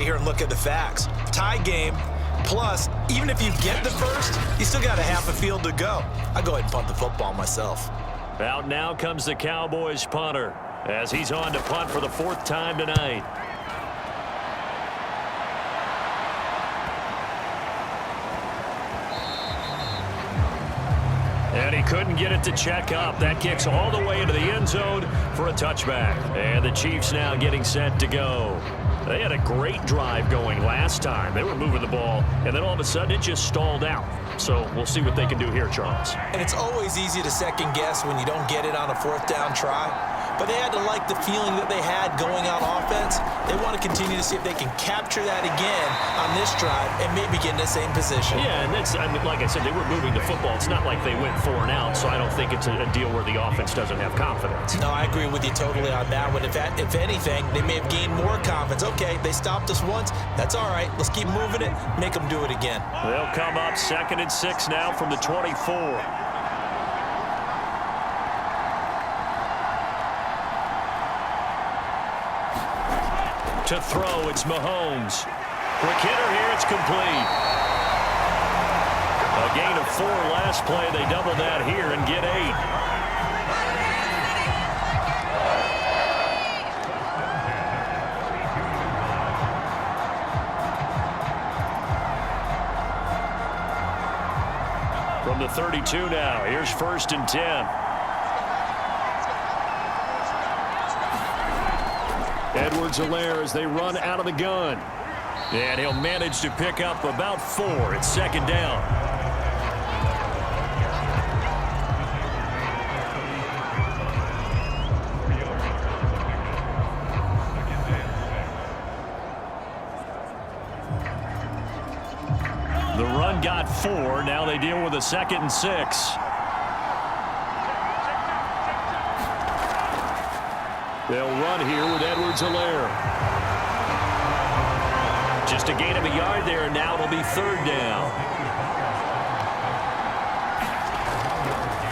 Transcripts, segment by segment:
Here and look at the facts. Tie game, plus, even if you get the first, you still got a half a field to go. I'll go ahead and punt the football myself. Out now comes the Cowboys punter as he's on to punt for the 4th time tonight. And he couldn't get it to check up. That kicks all the way into the end zone for a touchback. And the Chiefs now getting set to go. They had a great drive going last time. They were moving the ball, and then all of a sudden it just stalled out. So we'll see what they can do here, Charles. And it's always easy to second guess when you don't get it on a 4th down try. But they had to like the feeling that they had going on offense. They want to continue to see if they can capture that again on this drive and maybe get in the same position. Yeah, and that's, like I said, they were moving the football. It's not like they went 4 and out, so I don't think it's a deal where the offense doesn't have confidence. No, I agree with you totally on that one. If anything, they may have gained more confidence. Okay, they stopped us once. That's all right. Let's keep moving it. Make them do it again. They'll come up 2nd and 6 now from the 24. To throw, it's Mahomes. Quick hitter here, it's complete. A gain of 4 last play. They double that here and get 8. From the 32 now, here's 1st and 10. Edwards-Helaire as they run out of the gun. And he'll manage to pick up about 4. It's 2nd down. The run got 4. Now they deal with a 2nd and 6. They'll run here with Edwards-Helaire. Just a gain of a yard there, and now it'll be 3rd down.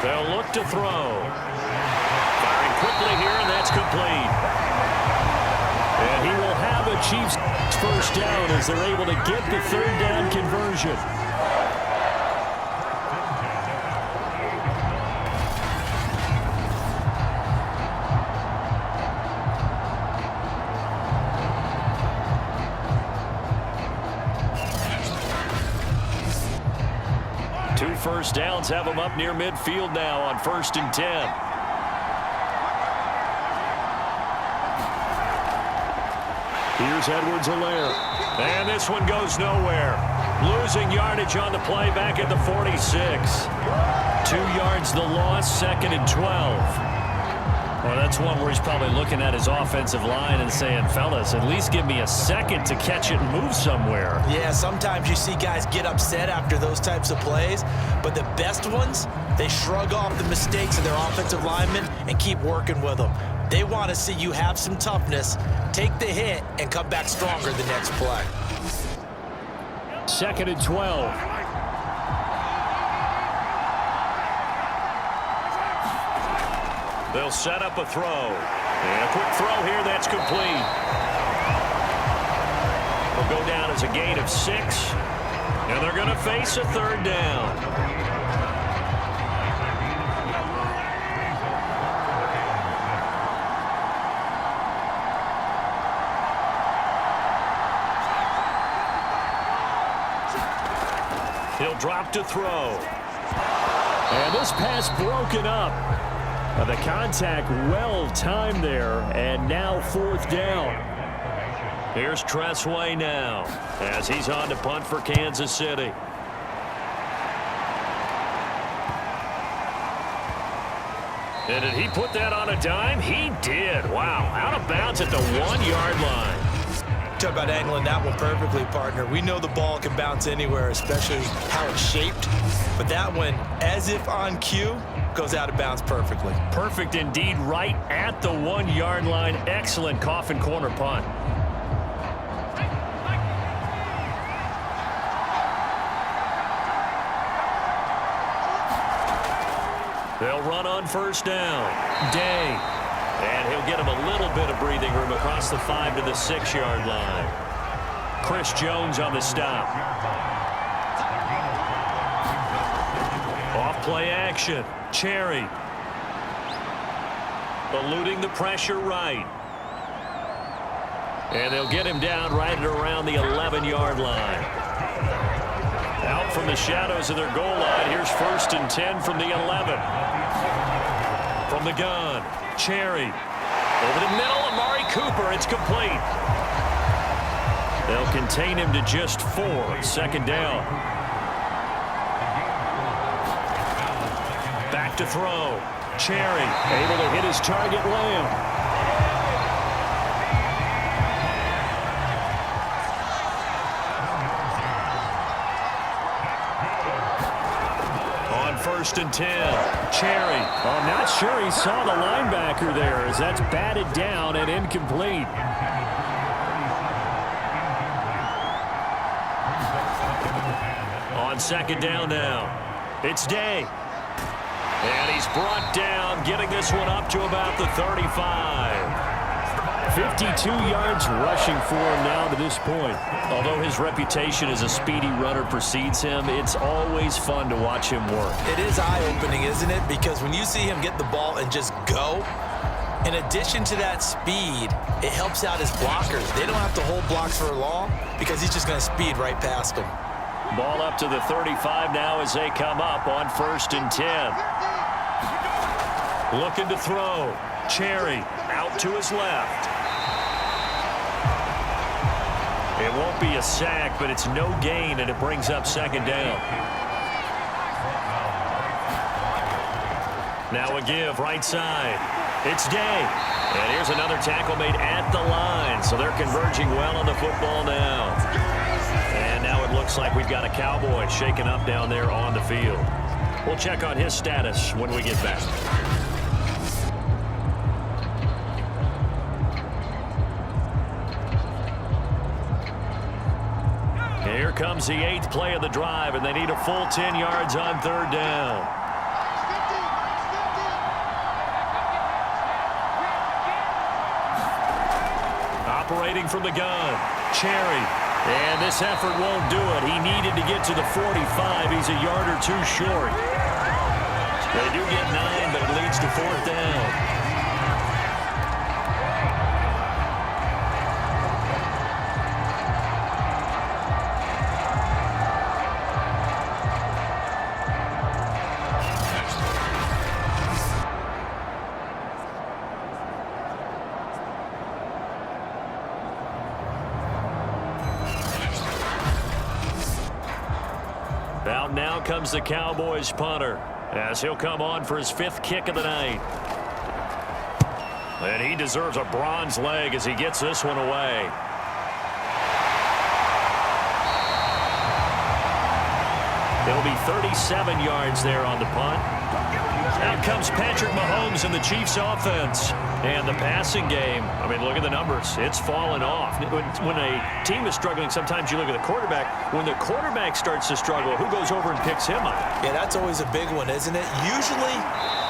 They'll look to throw. Firing quickly here, and that's complete. And he will have a Chiefs 1st down as they're able to get the 3rd down conversion. Two first downs have them up near midfield now on 1st and 10. Here's Edwards-Helaire. And this one goes nowhere. Losing yardage on the play back at the 46. 2 yards the loss, 2nd and 12. Well, that's one where he's probably looking at his offensive line and saying, fellas, at least give me a second to catch it and move somewhere. Yeah, sometimes you see guys get upset after those types of plays, but the best ones, they shrug off the mistakes of their offensive linemen and keep working with them. They want to see you have some toughness, take the hit, and come back stronger the next play. 2nd and 12. They'll set up a throw. And a quick throw here, that's complete. Will go down as a gain of 6. And they're going to face a 3rd down. He'll drop to throw. And this pass broken up. The contact well timed there, and now 4th down. Here's Tressway now as he's on to punt for Kansas City. And did he put that on a dime? He did. Wow, out of bounds at the 1-yard line. Talk about angling that one perfectly, partner. We know the ball can bounce anywhere, especially how it's shaped. But that one, as if on cue, goes out of bounds perfectly. Perfect indeed, right at the 1-yard line. Excellent coffin corner punt. They'll run on 1st down. Day. And he'll get him a little bit of breathing room across the 5 to the 6-yard line. Chris Jones on the stop. Off play action. Cherry. Eluding the pressure right. And they'll get him down right at around the 11-yard line. Out from the shadows of their goal line. Here's 1st and 10 from the 11. From the gun, Cherry. Over the middle, Amari Cooper. It's complete. They'll contain him to just 4. 2nd down. Back to throw. Cherry able to hit his target, Lamb. On 1st and 10, Cherry. I'm not sure he saw the linebacker there as that's batted down and incomplete. On 2nd down now, it's Day. And he's brought down, getting this one up to about the 35. 52 yards rushing for him now to this point. Although his reputation as a speedy runner precedes him, it's always fun to watch him work. It is eye-opening, isn't it? Because when you see him get the ball and just go, in addition to that speed, it helps out his blockers. They don't have to hold blocks for long because he's just going to speed right past them. Ball up to the 35 now as they come up on 1st and 10. Looking to throw. Cherry out to his left. It won't be a sack, but it's no gain, and it brings up 2nd down. Now a give right side. It's Day. And here's another tackle made at the line, so they're converging well on the football now. And now it looks like we've got a Cowboy shaken up down there on the field. We'll check on his status when we get back. Here comes the 8th play of the drive, and they need a full 10 yards on 3rd down. Operating from the gun, Cherry. And this effort won't do it. He needed to get to the 45. He's a yard or 2 short. They do get 9, but it leads to 4th down. Out now comes the Cowboys punter as he'll come on for his 5th kick of the night. And he deserves a bronze leg as he gets this one away. There'll be 37 yards there on the punt. Out comes Patrick Mahomes and the Chiefs offense. And the passing game, I mean, look at the numbers. It's fallen off. When a team is struggling, sometimes you look at the quarterback. When the quarterback starts to struggle, who goes over and picks him up? Yeah, that's always a big one, isn't it? Usually,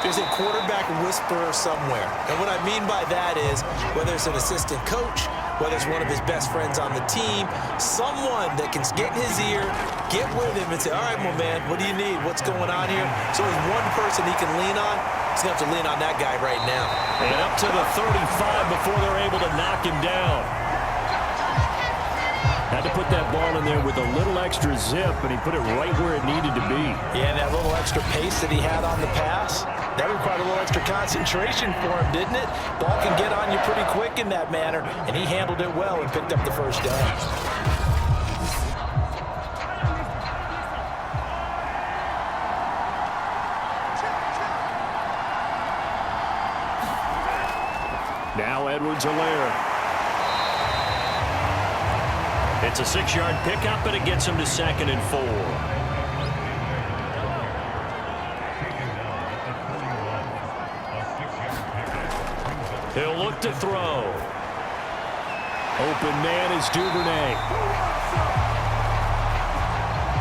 there's a quarterback whisperer somewhere. And what I mean by that is, whether it's an assistant coach, whether it's one of his best friends on the team, someone that can get in his ear, get with him and say, all right, my man, what do you need? What's going on here? So there's one person he can lean on. He's going to have to lean on that guy right now. And up to the 35 before they're able to knock him down. Had to put that ball in there with a little extra zip, and he put it right where it needed to be. Yeah, and that little extra pace that he had on the pass, that required a little extra concentration for him, didn't it? Ball can get on you pretty quick in that manner, and he handled it well and picked up the 1st down. Now Edwards-Helaire. It's a 6-yard pickup, and it gets him to 2nd and 4. He'll look to throw. Open man is Duvernay.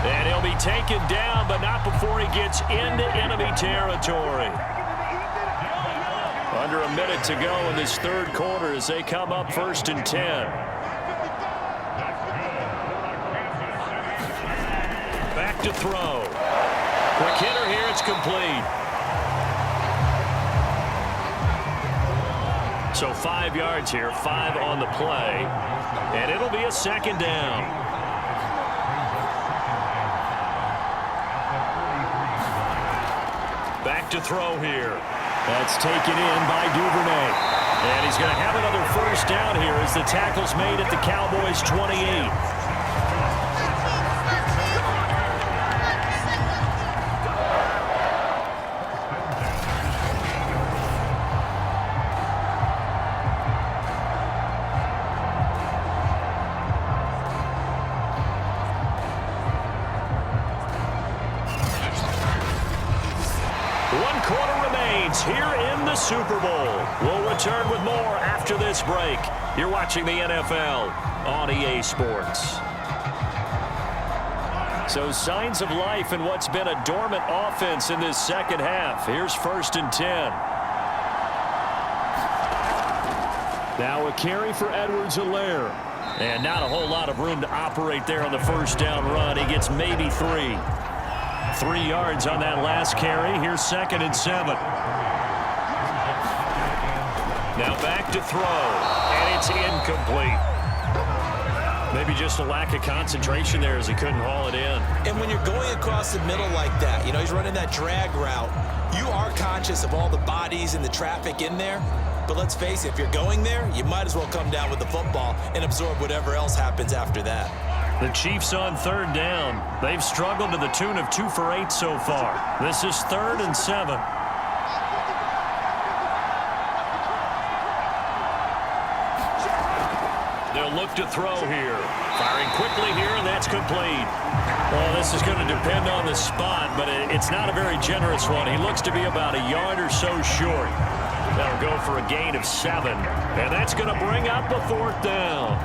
And he'll be taken down, but not before he gets into enemy territory. Under a minute to go in this 3rd quarter as they come up 1st and 10. back to throw. Quick hitter here. It's complete. So 5 yards here, 5 on the play, and it'll be a second down. Back to throw here. That's taken in by Duvernay. And he's going to have another first down here as the tackle's made at the Cowboys' 28. One quarter remains here in the Super Bowl. We'll return with more after this break. You're watching the NFL on EA Sports. So signs of life in what's been a dormant offense in this second half. Here's 1st and 10. Now a carry for Edwards-Helaire. And not a whole lot of room to operate there on the first down run. He gets maybe 3. 3 yards on that last carry. Here's 2nd and 7. Now back to throw, and it's incomplete. Maybe just a lack of concentration there as he couldn't haul it in. And when you're going across the middle like that, you know, he's running that drag route, you are conscious of all the bodies and the traffic in there. But let's face it, if you're going there, you might as well come down with the football and absorb whatever else happens after that. The Chiefs on 3rd down. They've struggled to the tune of 2 for 8 so far. This is 3rd and 7. They'll look to throw here. Firing quickly here, and that's complete. Well, this is going to depend on the spot, but it's not a very generous one. He looks to be about a yard or so short. That'll go for a gain of 7, and that's going to bring up the 4th down.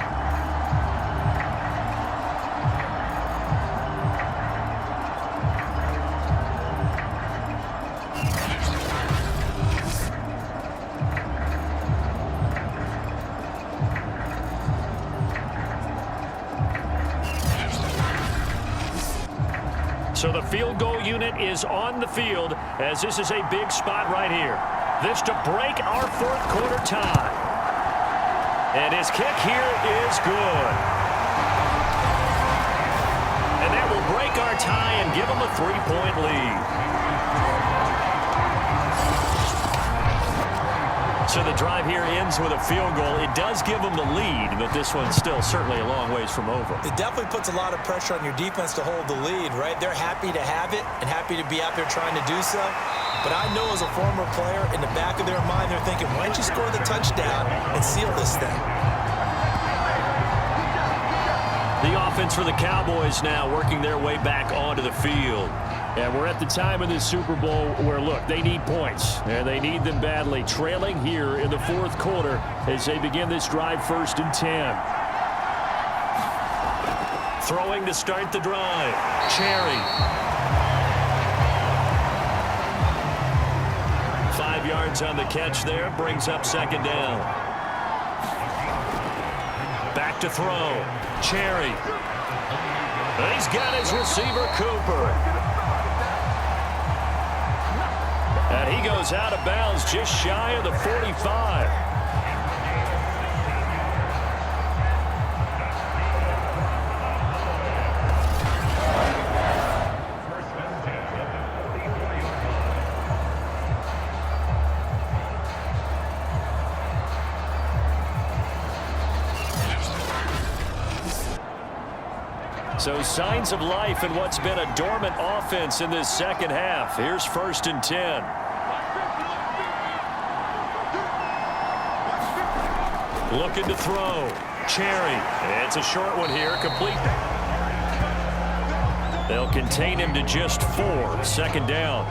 So the field goal unit is on the field as this is a big spot right here. This to break our 4th quarter tie. And his kick here is good. And that will break our tie and give him a 3-point lead. So the drive here ends with a field goal. It does give them the lead, but this one's still certainly a long ways from over. It definitely puts a lot of pressure on your defense to hold the lead, right? They're happy to have it and happy to be out there trying to do so. But I know as a former player, in the back of their mind, they're thinking, why don't you score the touchdown and seal this thing? The offense for the Cowboys now working their way back onto the field. And we're at the time of this Super Bowl where, look, they need points, and they need them badly. Trailing here in the 4th quarter as they begin this drive 1st and 10. Throwing to start the drive. Cherry. 5 yards on the catch there. Brings up 2nd down. Back to throw. Cherry. He's got his receiver, Cooper. And he goes out of bounds just shy of the 45. So signs of life in what's been a dormant offense in this second half. Here's 1st and 10. Looking to throw. Cherry. It's a short one here. Complete. They'll contain him to just 4. 2nd down.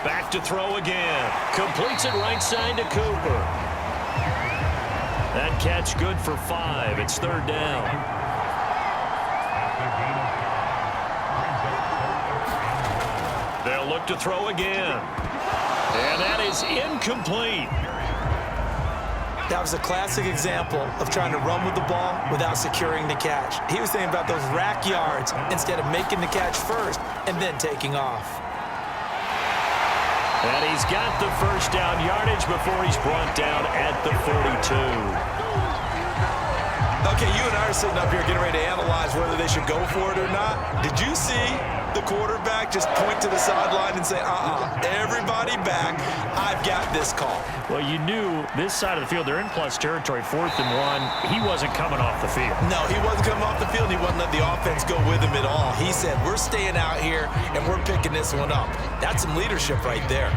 Back to throw again. Completes it right side to Cooper. That catch good for 5. It's 3rd down. They'll look to throw again. And that is incomplete. That was a classic example of trying to run with the ball without securing the catch. He was thinking about those rack yards instead of making the catch first and then taking off. And he's got the first down yardage before he's brought down at the 42. Okay, you and I are sitting up here getting ready to analyze whether they should go for it or not. Did you see the quarterback just point to the sideline and say, everybody back, I've got this call? Well, you knew this side of the field, they're in plus territory, 4th and 1. He wasn't coming off the field. No, he wasn't coming off the field. He wasn't letting the offense go with him at all. He said, we're staying out here, and we're picking this one up. That's some leadership right there.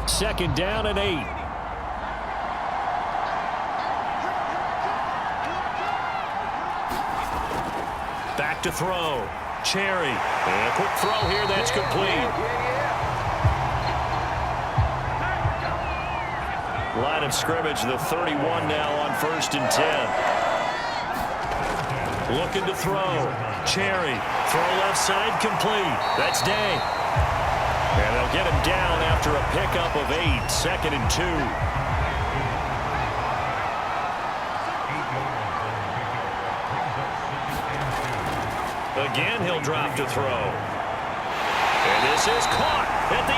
Second down and 8. Back to throw. Cherry. And a quick throw here. That's complete. Line of scrimmage, the 31 now on 1st and 10. Looking to throw. Cherry. Throw left side complete. That's Day. And they'll get him down after a pickup of 8. 2nd and 2. Again, he'll drop to throw. And this is caught at the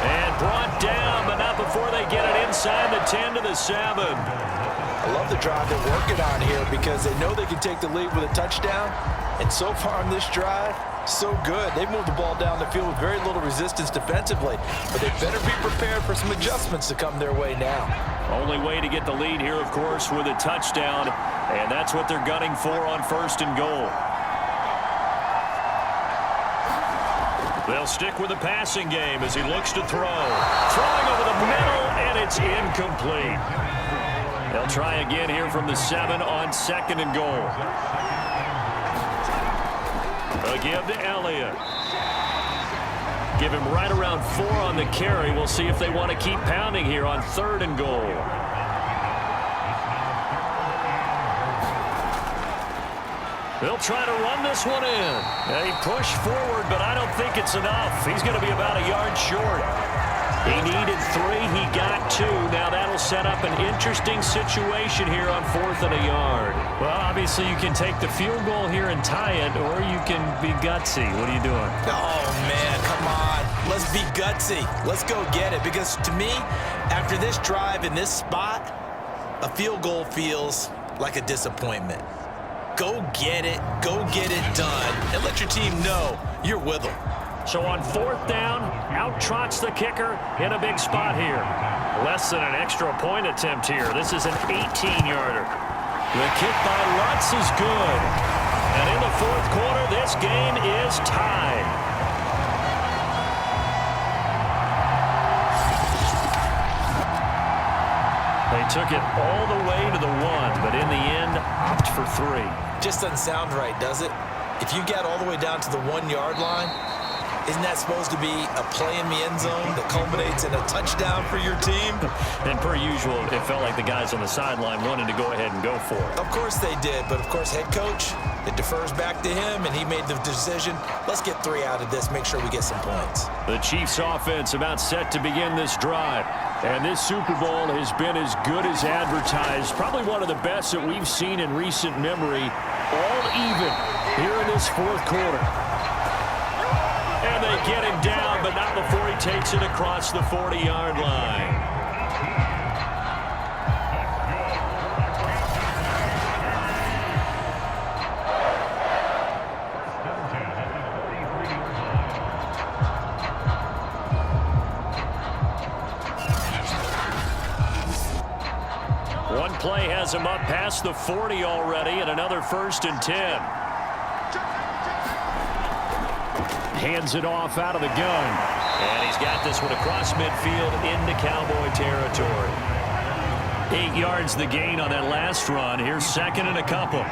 8. And brought down, but not before they get it inside the 10 to the 7. I love the drive they're working on here because they know they can take the lead with a touchdown. And so far on this drive, so good. They've moved the ball down the field with very little resistance defensively. But they better be prepared for some adjustments to come their way now. Only way to get the lead here, of course, with a touchdown. And that's what they're gunning for on 1st and goal. They'll stick with the passing game as he looks to throw. Throwing over the middle, and it's incomplete. They'll try again here from the 7 on 2nd and goal. A give to Elliott. Give him right around 4 on the carry. We'll see if they want to keep pounding here on 3rd and goal. They'll try to run this one in. They push forward, but I don't think it's enough. He's going to be about a yard short. He needed 3. He got 2. Now that'll set up an interesting situation here on 4th and a yard. Well, obviously you can take the field goal here and tie it, or you can be gutsy. What are you doing? Oh, man, come on. Let's be gutsy. Let's go get it. Because to me, after this drive in this spot, a field goal feels like a disappointment. Go get it done, and let your team know you're with them. So on 4th down, out trots the kicker in a big spot here. Less than an extra point attempt here. This is an 18-yarder. The kick by Lutz is good. And in the 4th quarter, this game is tied. They took it all the way to the 1, but in the end, opt for 3. Just doesn't sound right, does it? If you get all the way down to the 1-yard line, isn't that supposed to be a play in the end zone that culminates in a touchdown for your team? And per usual, it felt like the guys on the sideline wanted to go ahead and go for it. Of course they did, but of course head coach, it defers back to him, and he made the decision, let's get 3 out of this, make sure we get some points. The Chiefs offense about set to begin this drive. And this Super Bowl has been as good as advertised. Probably one of the best that we've seen in recent memory. All even here in this 4th quarter. And they get him down, but not before he takes it across the 40-yard line. One play has him up past the 40 already, and another 1st and 10. Hands it off out of the gun. And he's got this one across midfield into Cowboy territory. 8 yards the gain on that last run. Here's 2nd and a couple.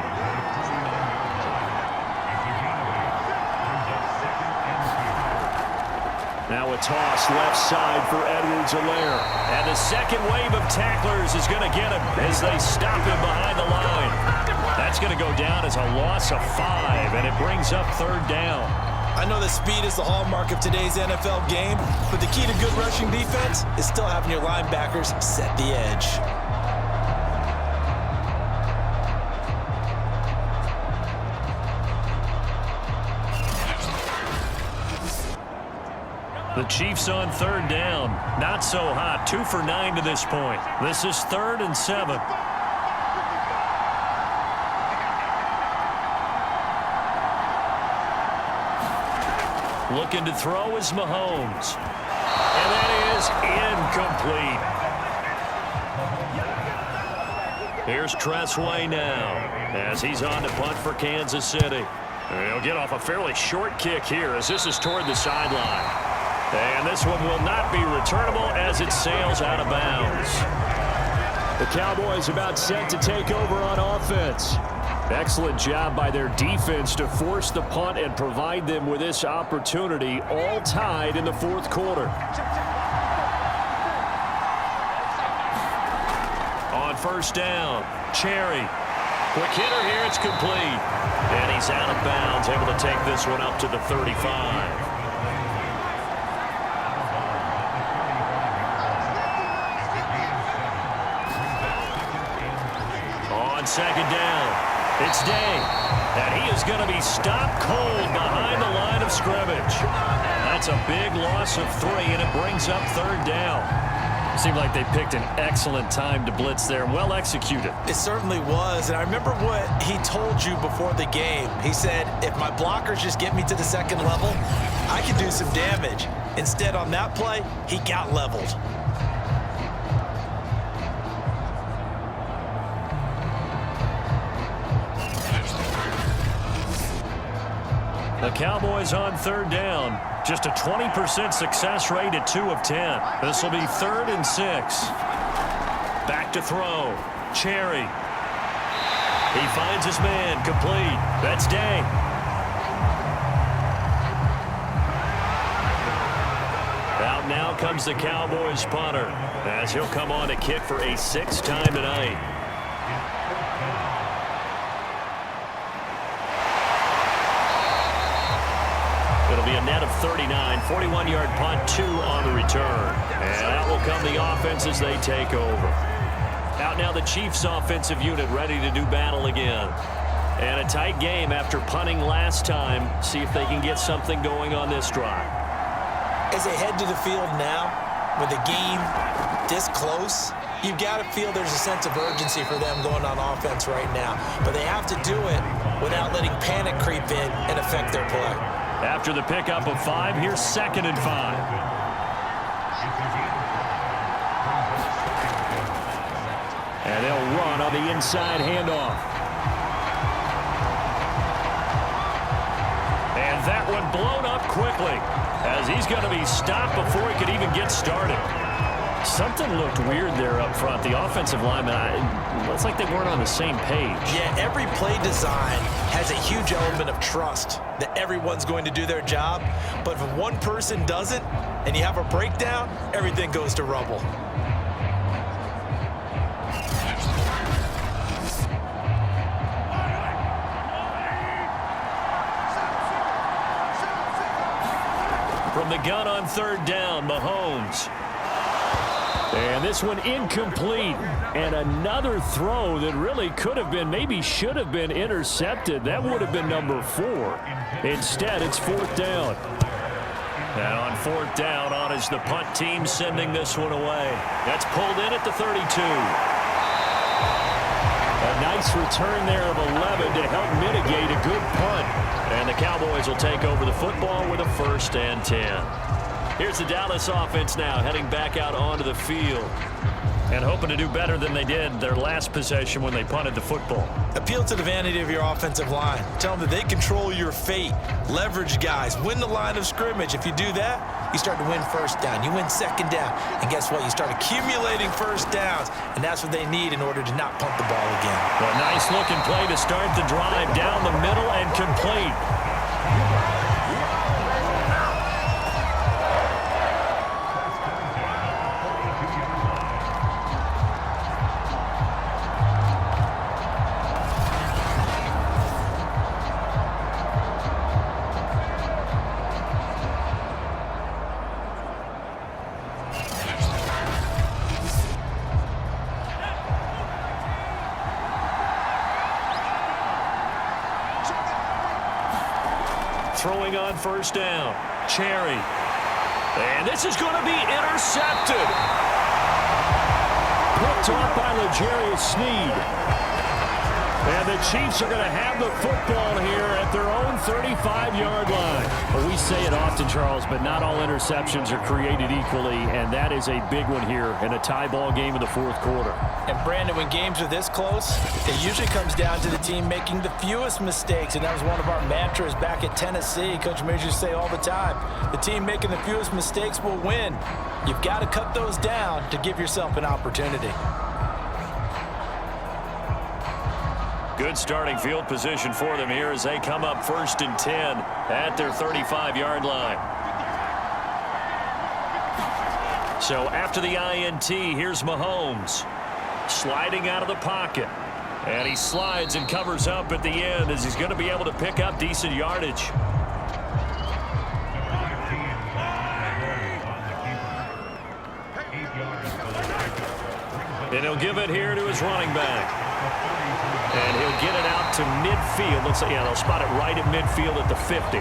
Now a toss left side for Edwards-Helaire. And the second wave of tacklers is going to get him as they stop him behind the line. That's going to go down as a loss of 5, and it brings up third down. I know that speed is the hallmark of today's NFL game, but the key to good rushing defense is still having your linebackers set the edge. The Chiefs on third down. Not so hot. 2 for 9 to this point. This is 3rd and 7. Looking to throw is Mahomes. And that is incomplete. Here's Tressway now as he's on to punt for Kansas City. And he'll get off a fairly short kick here as this is toward the sideline. And this one will not be returnable as it sails out of bounds. The Cowboys about set to take over on offense. Excellent job by their defense to force the punt and provide them with this opportunity, all tied in the 4th quarter. On first down, Cherry. Quick hitter here, it's complete. And he's out of bounds, able to take this one up to the 35. Second down. It's Day. And he is going to be stopped cold behind the line of scrimmage. That's a big loss of 3, and it brings up third down. Seemed like they picked an excellent time to blitz there. Well executed. It certainly was. And I remember what he told you before the game. He said, if my blockers just get me to the second level, I can do some damage. Instead, on that play, he got leveled. The Cowboys on third down. Just a 20% success rate at 2 of 10. This will be 3rd and 6. Back to throw. Cherry. He finds his man. Complete. That's Day. Out now comes the Cowboys punter as he'll come on to kick for a 6th time tonight. It'll be a net of 39, 41-yard punt, 2 on the return. And out will come the offense as they take over. Out now the Chiefs offensive unit ready to do battle again. And a tight game after punting last time. See if they can get something going on this drive. As they head to the field now, with the game this close, you've got to feel there's a sense of urgency for them going on offense right now. But they have to do it without letting panic creep in and affect their play. After the pickup of 5, here's 2nd and 5. And they'll run on the inside handoff. And that one blown up quickly as he's going to be stopped before he could even get started. Something looked weird there up front. The offensive lineman, it's like they weren't on the same page. Yeah, every play design has a huge element of trust that everyone's going to do their job. But if one person doesn't and you have a breakdown, everything goes to rubble. From the gun on third down, Mahomes. And this one incomplete. And another throw that really could have been, maybe should have been intercepted. That would have been number 4. Instead, it's 4th down. And on 4th down, on is the punt team sending this one away. That's pulled in at the 32. A nice return there of 11 to help mitigate a good punt. And the Cowboys will take over the football with a 1st and 10. Here's the Dallas offense now heading back out onto the field and hoping to do better than they did their last possession when they punted the football. Appeal to the vanity of your offensive line. Tell them that they control your fate. Leverage guys. Win the line of scrimmage. If you do that, you start to win 1st down. You win 2nd down. And guess what? You start accumulating 1st downs. And that's what they need in order to not punt the ball again. A nice looking play to start the drive down the middle and complete. throwing on first down. Cherry. And this is going to be intercepted. Picked off by L'Jarius Sneed. And the Chiefs are going to have the football here at their own 35-yard line. Well, we say it often, Charles, but not all interceptions are created equally, and that is a big one here in a tie ball game in the fourth quarter. And, Brandon, when games are this close, it usually comes down to the team making the fewest mistakes, and that was one of our mantras back at Tennessee. Coach Mears used to say all the time, the team making the fewest mistakes will win. You've got to cut those down to give yourself an opportunity. Good starting field position for them here as they come up 1st and 10 at their 35-yard line. So after the INT, here's Mahomes sliding out of the pocket. And he slides and covers up at the end as he's going to be able to pick up decent yardage. And he'll give it here to his running back. And he'll get it out to midfield. Looks like, yeah, they'll spot it right at midfield at the 50.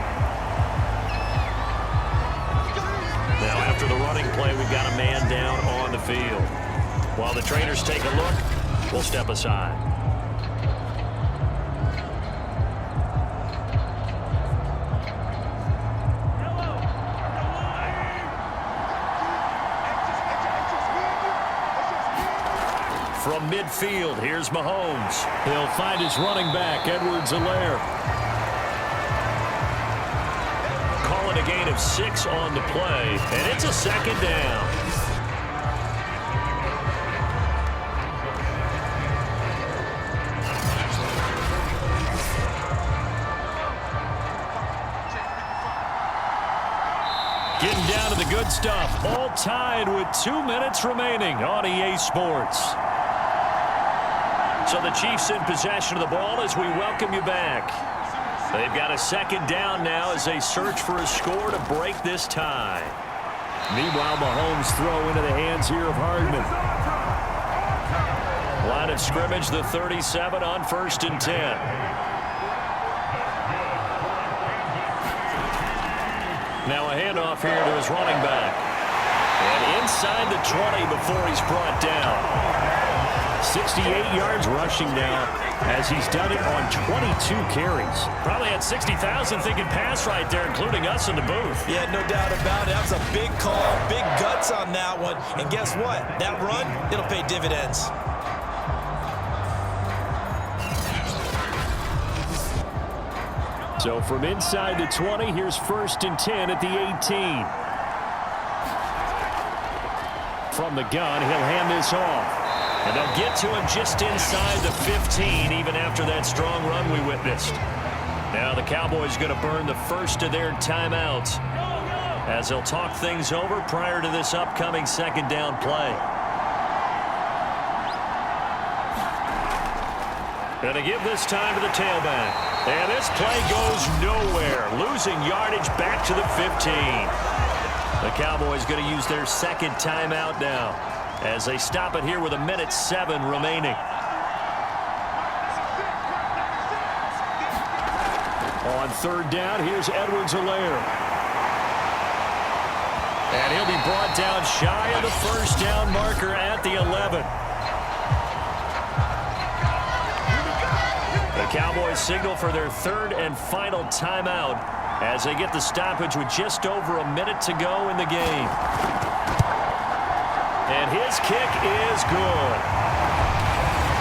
Now, after the running play, we've got a man down on the field. While the trainers take a look, we'll step aside. From midfield, here's Mahomes. He'll find his running back, Edwards-Helaire. Call it a gain of 6 on the play, and it's a second down. Getting down to the good stuff, all tied with 2 minutes remaining on EA Sports. So the Chiefs in possession of the ball as we welcome you back. They've got a second down now as they search for a score to break this tie. Meanwhile, Mahomes throw into the hands here of Hardman. Line of scrimmage, the 37 on 1st and 10. Now a handoff here to his running back. And inside the 20 before he's brought down. 68 yards rushing now as he's done it on 22 carries. Probably had 60,000 thinking pass right there, including us in the booth. Yeah, no doubt about it. That was a big call, big guts on that one. And guess what? That run, it'll pay dividends. So from inside the 20, here's 1st and 10 at the 18. From the gun, he'll hand this off. And they'll get to him just inside the 15, even after that strong run we witnessed. Now the Cowboys going to burn the first of their timeouts as they'll talk things over prior to this upcoming second down play. Going to give this time to the tailback. And this play goes nowhere, losing yardage back to the 15. The Cowboys going to use their second timeout now, as they stop it here with 1:07 remaining. On 3rd down, here's Edwards-Helaire. And he'll be brought down shy of the first down marker at the 11. The Cowboys signal for their 3rd and final timeout as they get the stoppage with just over a minute to go in the game. And his kick is good.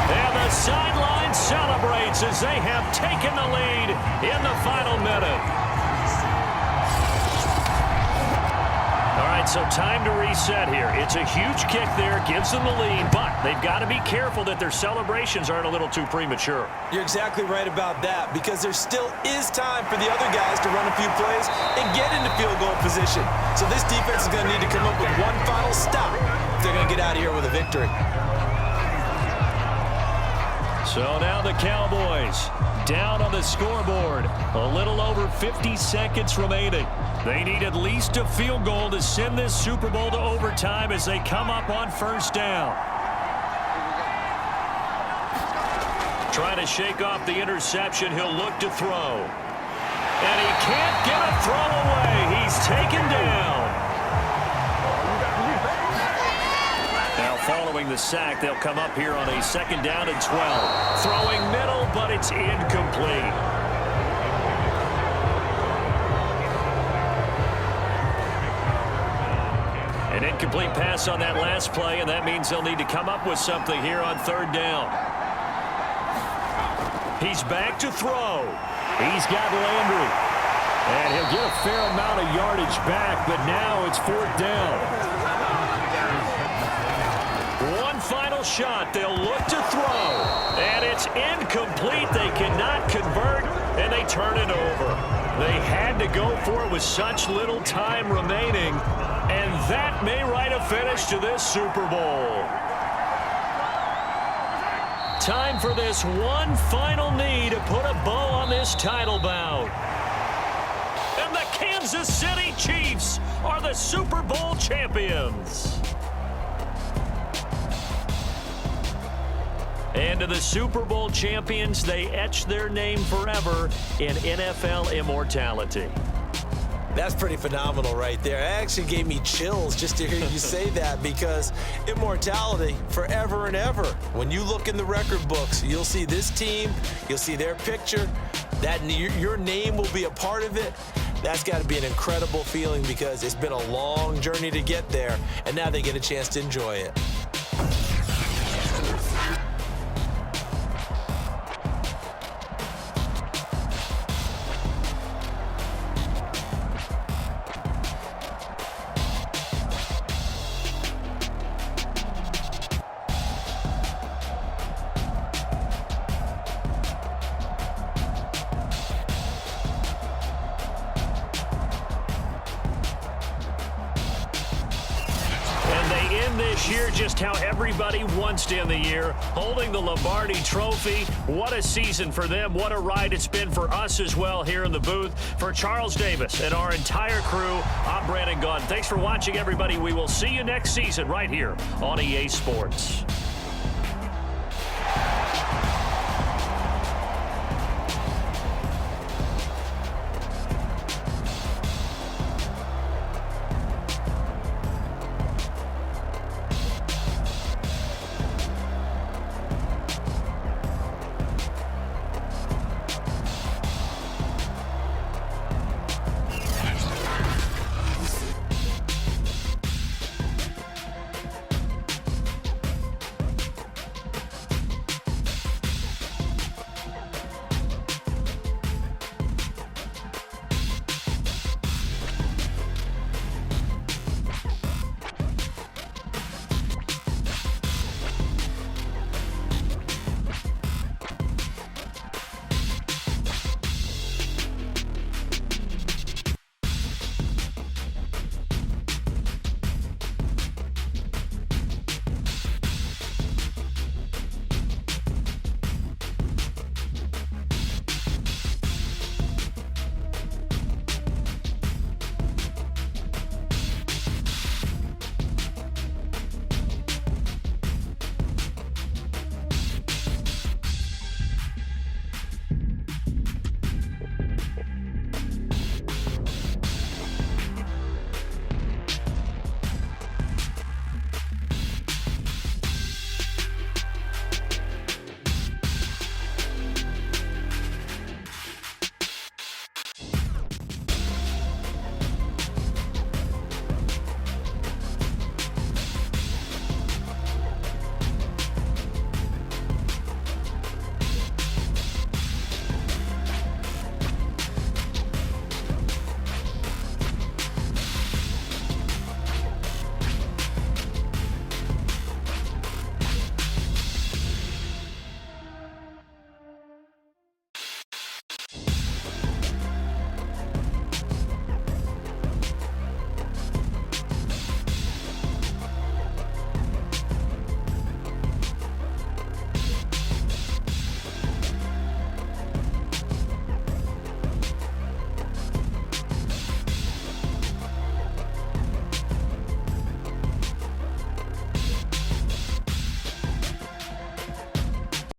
And the sideline celebrates as they have taken the lead in the final minute. All right, so time to reset here. It's a huge kick there, gives them the lead, but they've got to be careful that their celebrations aren't a little too premature. You're exactly right about that, because there still is time for the other guys to run a few plays and get into field goal position. So this defense is going to need to come up with one final stop if they're going to get out of here with a victory. So now the Cowboys down on the scoreboard. A little over 50 seconds remaining. They need at least a field goal to send this Super Bowl to overtime as they come up on first down. Trying to shake off the interception. He'll look to throw. And he can't get a throw away. He's taken down. Now following the sack, they'll come up here on a 2nd down and 12. Throwing middle, but it's incomplete. An incomplete pass on that last play, and that means they'll need to come up with something here on 3rd down. He's back to throw. He's got Landry. And he'll get a fair amount of yardage back, but now it's 4th down. One final shot. They'll look to throw. And it's incomplete. They cannot convert, and they turn it over. They had to go for it with such little time remaining. And that may write a finish to this Super Bowl. Time for this one final knee to put a bow on this title bout. And the Kansas City Chiefs are the Super Bowl champions. And to the Super Bowl champions, they etch their name forever in NFL immortality. That's pretty phenomenal right there. It actually gave me chills just to hear you say that, because immortality forever and ever. When you look in the record books, you'll see this team, you'll see their picture, that your name will be a part of it. That's got to be an incredible feeling, because it's been a long journey to get there, and now they get a chance to enjoy it. This year, just how everybody wants to end the year, holding the Lombardi Trophy. What a season for them. What a ride it's been for us as well here in the booth. For Charles Davis and our entire crew, I'm Brandon Gunn. Thanks for watching, everybody. We will see you next season right here on EA Sports.